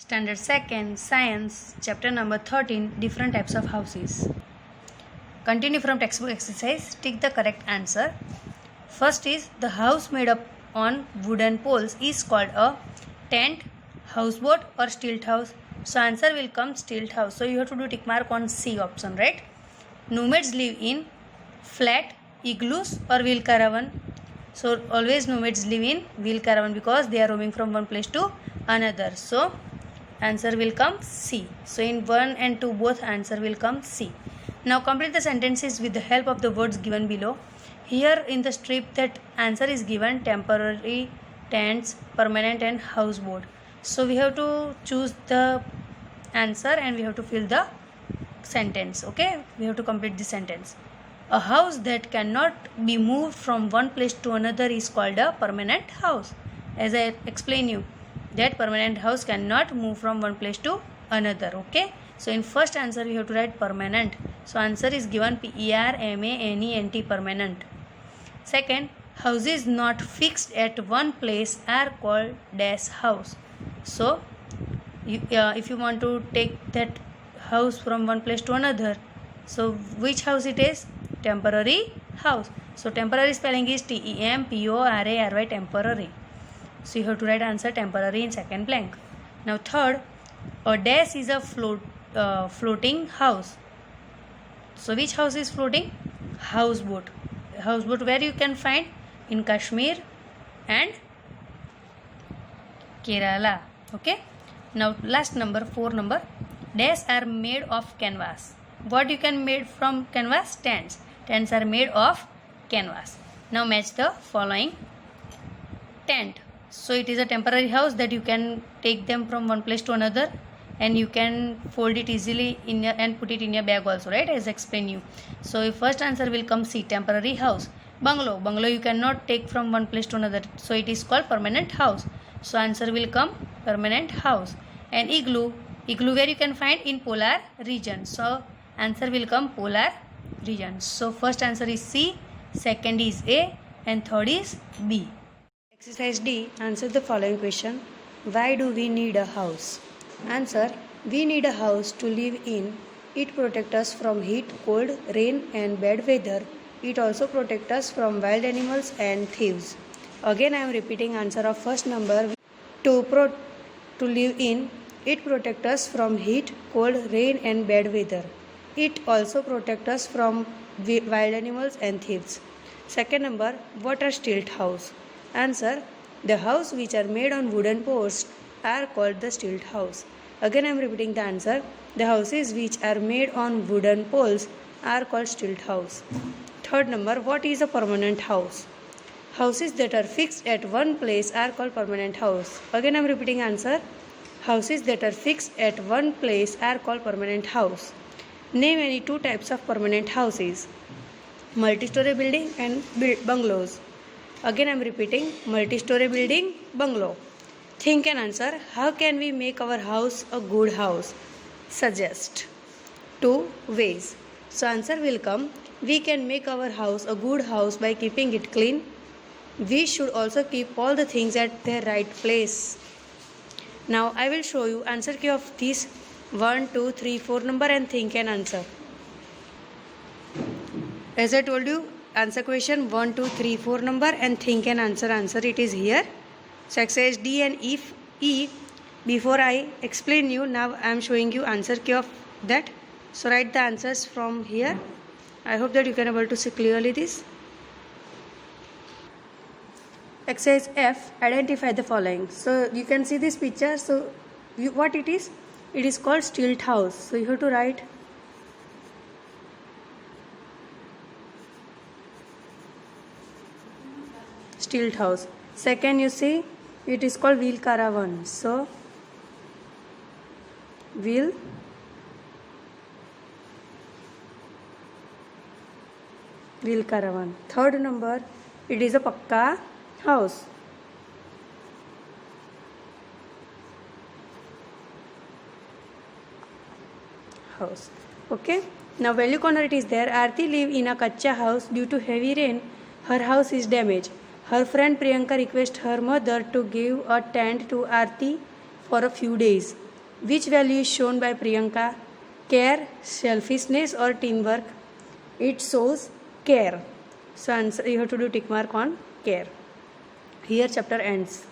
Standard 2nd, Science, chapter number 13, different types of houses. Continue from textbook exercise, tick the correct answer. First is, the house made up on wooden poles is called a tent, houseboat or stilt house. So answer will come stilt house. So you have to do tick mark on C option, right? Nomads live in flat, igloos or wheel caravan. So always nomads live in wheel caravan because they are roaming from one place to another. So answer will come C. So in 1 and 2 both answer will come C. Now complete the sentences with the help of the words given below. Here in the strip that answer is given temporary, tents, permanent and houseboat. So we have to choose the answer and we have to fill the sentence. Okay, we have to complete the sentence. A house that cannot be moved from one place to another is called a permanent house. As I explain you, that permanent house cannot move from one place to another. Okay, so in first answer we have to write permanent. So answer is given PERMANENT, permanent. Second, houses not fixed at one place are called dash house. So if you want to take that house from one place to another, so which house it is? Temporary house. So temporary spelling is TEMPORARY, temporary. So you have to write answer temporary in second blank. Now third, a dash is a floating house. So which house is floating? Houseboat. Houseboat where you can find? In Kashmir and Kerala. Okay. Now last number, 4 number. Dash are made of canvas. What you can made from canvas? Tents. Tents are made of canvas. Now match the following. Tent. So it is a temporary house that you can take them from one place to another and you can fold it easily in your and put it in your bag also, right? As I explain you. So first answer will come C, temporary house. Bungalow. Bungalow you cannot take from one place to another. So it is called permanent house. So answer will come permanent house. And igloo. Igloo where you can find? In polar region. So answer will come polar region. So first answer is C, second is A and third is B. Exercise D, answer the following question. Why do we need a house? Answer, we need a house to live in. It protects us from heat, cold, rain and bad weather. It also protects us from wild animals and thieves. Again I am repeating answer of first number. To live in, it protects us from heat, cold, rain and bad weather. It also protects us from wild animals and thieves. Second number, what are stilt house? Answer, the house which are made on wooden posts are called the stilt house. Again I am repeating the answer. The houses which are made on wooden poles are called stilt house. Third number, what is a permanent house? Houses that are fixed at one place are called permanent house. Again I am repeating answer. Houses that are fixed at one place are called permanent house. Name any 2 types of permanent houses. Multi-story building and bungalows. Again I am repeating, multi-story building, bungalow. Think and answer. How can we make our house a good house? Suggest 2 ways. So answer will come, we can make our house a good house by keeping it clean. We should also keep all the things at their right place. Now I will show you answer key of these 1, 2, 3, 4 number and think and answer. As I told you, answer question 1, 2, 3, 4 number and think and answer. Answer it is here. So exercise D and E. Before I explain you, now I am showing you answer key of that. So write the answers from here. I hope that you can able to see clearly this. Exercise F, identify the following. So you can see this picture. So what it is? It is called stilt house. So you have to write stilt house. Second, you see it is called wheel caravan. So wheel caravan. Third number, it is a pakka house. Okay. Now value corner it is there. Aarti live in a kacha house. Due to heavy rain, her house is damaged. Her friend Priyanka requests her mother to give a tent to Aarti for a few days. Which value is shown by Priyanka? Care, selfishness or teamwork? It shows care. So answer, you have to do tick mark on care. Here chapter ends.